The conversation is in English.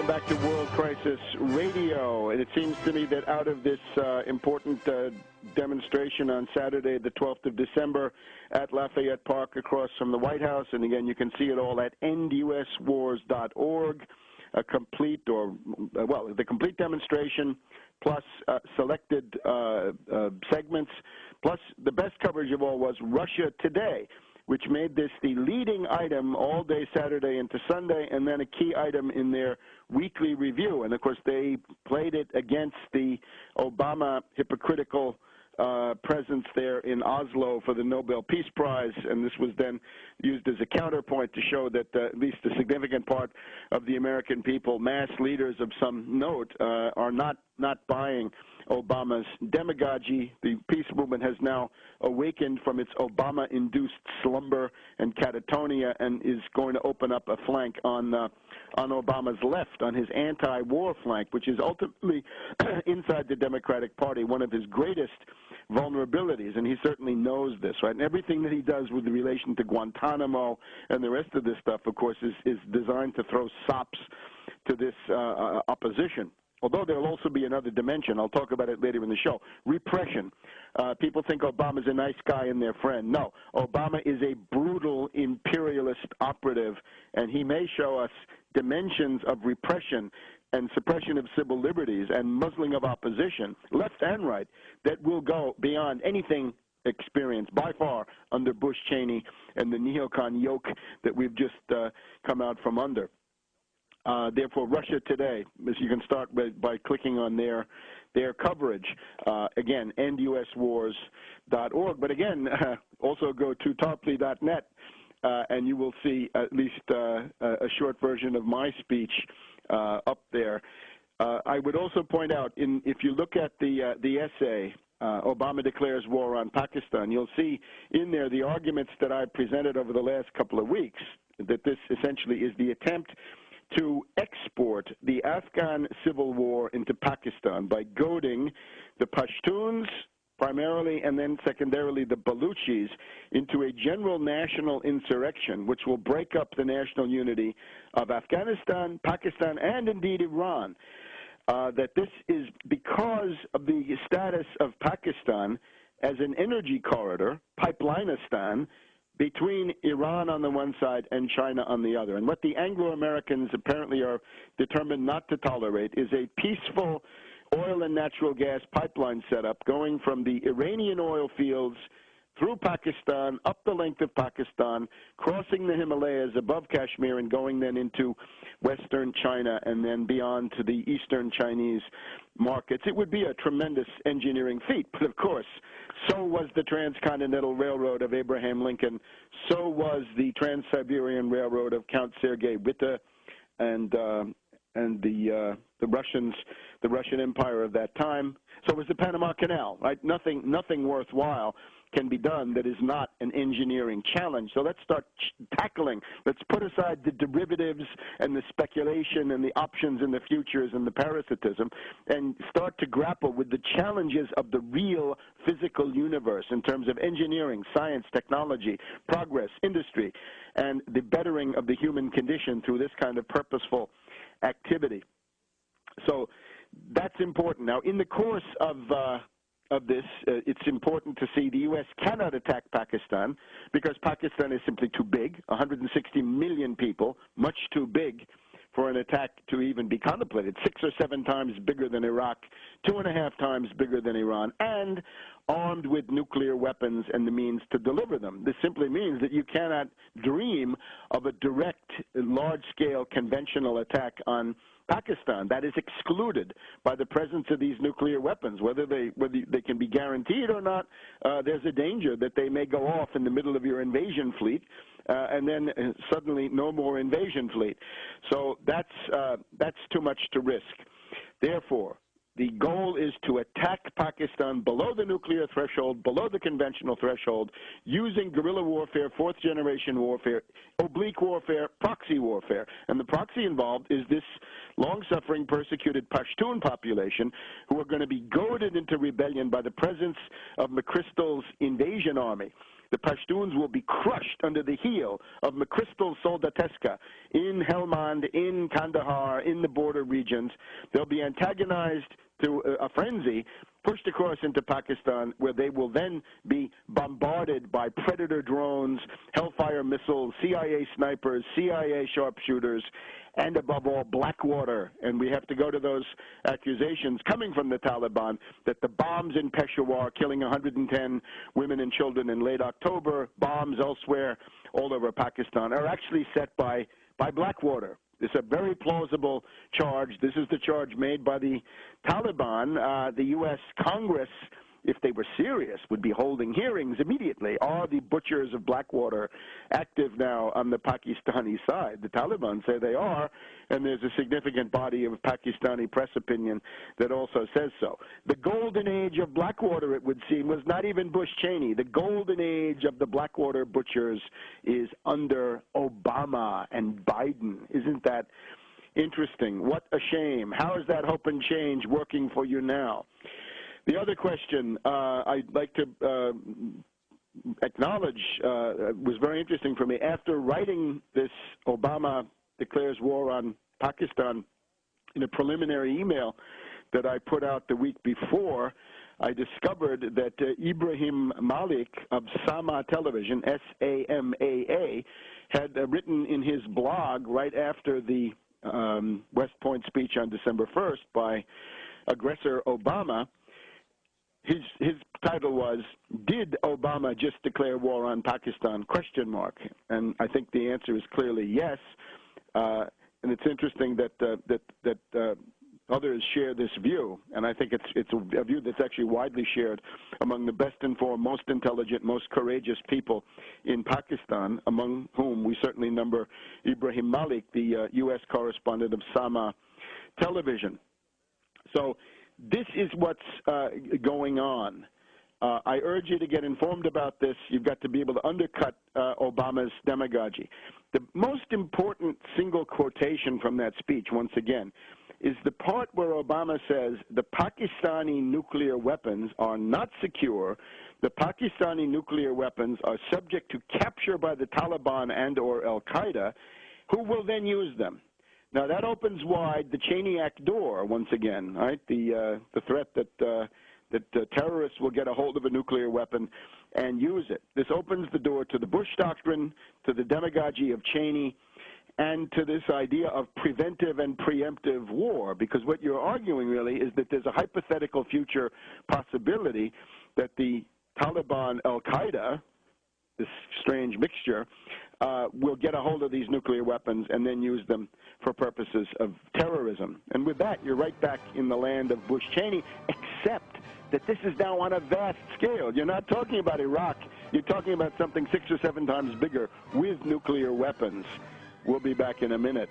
welcome back to World Crisis Radio. And it seems to me that out of this important demonstration on Saturday, the 12th of December, at Lafayette Park across from the White House, and again, you can see it all at enduswars.org, a complete, the complete demonstration, plus selected segments, plus the best coverage of all was Russia Today, which made this the leading item all day Saturday into Sunday, and then a key item in their weekly review. And, of course, they played it against the Obama hypocritical presence there in Oslo for the Nobel Peace Prize, and this was then used as a counterpoint to show that at least a significant part of the American people, mass leaders of some note, are not buying Obama's demagogy. The peace movement has now awakened from its Obama-induced slumber and catatonia and is going to open up a flank on Obama's left, on his anti-war flank, which is ultimately inside the Democratic Party one of his greatest vulnerabilities, and he certainly knows this, right? And everything that he does with relation to Guantanamo and the rest of this stuff, of course, is designed to throw sops to this opposition. Although there will also be another dimension. I'll talk about it later in the show. Repression. People think Obama's a nice guy and their friend. No, Obama is a brutal imperialist operative, and he may show us dimensions of repression and suppression of civil liberties and muzzling of opposition, left and right, that will go beyond anything experienced by far under Bush, Cheney, and the neocon yoke that we've just come out from under. Therefore, Russia Today, as you can start by clicking on their coverage. Again, enduswars.org. But again, also go to tarpley.net, and you will see at least a short version of my speech up there. I would also point out, if you look at the essay, Obama Declares War on Pakistan, you'll see in there the arguments that I presented over the last couple of weeks, that this essentially is the attempt to export the Afghan civil war into Pakistan by goading the Pashtuns primarily and then secondarily the Baluchis into a general national insurrection which will break up the national unity of Afghanistan, Pakistan, and indeed Iran. That this is because of the status of Pakistan as an energy corridor, Pipelineistan, between Iran on the one side and China on the other. And what the Anglo-Americans apparently are determined not to tolerate is a peaceful oil and natural gas pipeline setup going from the Iranian oil fields through Pakistan, up the length of Pakistan, crossing the Himalayas above Kashmir and going then into western China and then beyond to the eastern Chinese markets. It would be a tremendous engineering feat, but of course, so was the Transcontinental Railroad of Abraham Lincoln, so was the Trans-Siberian Railroad of Count Sergei Witte and the Russians, the Russian Empire of that time. So was the Panama Canal, right? Nothing worthwhile can be done that is not an engineering challenge. So let's start tackling. Let's put aside the derivatives and the speculation and the options and the futures and the parasitism and start to grapple with the challenges of the real physical universe in terms of engineering, science, technology, progress, industry, and the bettering of the human condition through this kind of purposeful activity. So that's important. Now, in the course of this, it's important to see the U.S. cannot attack Pakistan because Pakistan is simply too big, 160 million people, much too big for an attack to even be contemplated, 6 or 7 times bigger than Iraq, 2.5 times bigger than Iran, and armed with nuclear weapons and the means to deliver them. This simply means that you cannot dream of a direct, large-scale conventional attack on Pakistan. That is excluded by the presence of these nuclear weapons. Whether they can be guaranteed or not, there's a danger that they may go off in the middle of your invasion fleet, and then suddenly no more invasion fleet. So that's too much to risk. Therefore, the goal is to attack Pakistan below the nuclear threshold, below the conventional threshold, using guerrilla warfare, fourth-generation warfare, oblique warfare, proxy warfare. And the proxy involved is this long-suffering, persecuted Pashtun population who are going to be goaded into rebellion by the presence of McChrystal's invasion army. The Pashtuns will be crushed under the heel of McChrystal Soldateska in Helmand, in Kandahar, in the border regions. They'll be antagonized to a frenzy, pushed across into Pakistan, where they will then be bombarded by Predator drones, Hellfire missiles, CIA snipers, CIA sharpshooters, and above all, Blackwater. And we have to go to those accusations coming from the Taliban that the bombs in Peshawar, killing 110 women and children in late October, bombs elsewhere all over Pakistan, are actually set by Blackwater. It's a very plausible charge. This is the charge made by the Taliban. The U.S. Congress, if they were serious, would be holding hearings immediately. Are the butchers of Blackwater active now on the Pakistani side? The Taliban say they are, and there's a significant body of Pakistani press opinion that also says so. The golden age of Blackwater, it would seem, was not even Bush-Cheney. The golden age of the Blackwater butchers is under Obama and Biden. Isn't that interesting? What a shame. How is that hope and change working for you now? The other question I'd like to acknowledge was very interesting for me. After writing this Obama declares war on Pakistan in a preliminary email that I put out the week before, I discovered that Ibrahim Malik of Sama Television, S-A-M-A-A, had written in his blog right after the West Point speech on December 1st by aggressor Obama. His title was, "Did Obama just declare war on Pakistan?" ? And I think the answer is clearly yes. And it's interesting that others share this view, and I think it's a view that's actually widely shared among the best informed, most intelligent, most courageous people in Pakistan, among whom we certainly number Ibrahim Malik, the U.S. correspondent of Sama Television. So this is what's going on. I urge you to get informed about this. You've got to be able to undercut Obama's demagogy. The most important single quotation from that speech, once again, is the part where Obama says the Pakistani nuclear weapons are not secure. The Pakistani nuclear weapons are subject to capture by the Taliban and or al-Qaeda, who will then use them. Now, that opens wide the Cheney Act door once again, right? The threat that terrorists will get a hold of a nuclear weapon and use it. This opens the door to the Bush doctrine, to the demagogy of Cheney, and to this idea of preventive and preemptive war, because what you're arguing really is that there's a hypothetical future possibility that the Taliban, al-Qaeda, this strange mixture, will get a hold of these nuclear weapons and then use them for purposes of terrorism. And with that, you're right back in the land of Bush-Cheney, except that this is now on a vast scale. You're not talking about Iraq. You're talking about something 6 or 7 times bigger with nuclear weapons. We'll be back in a minute.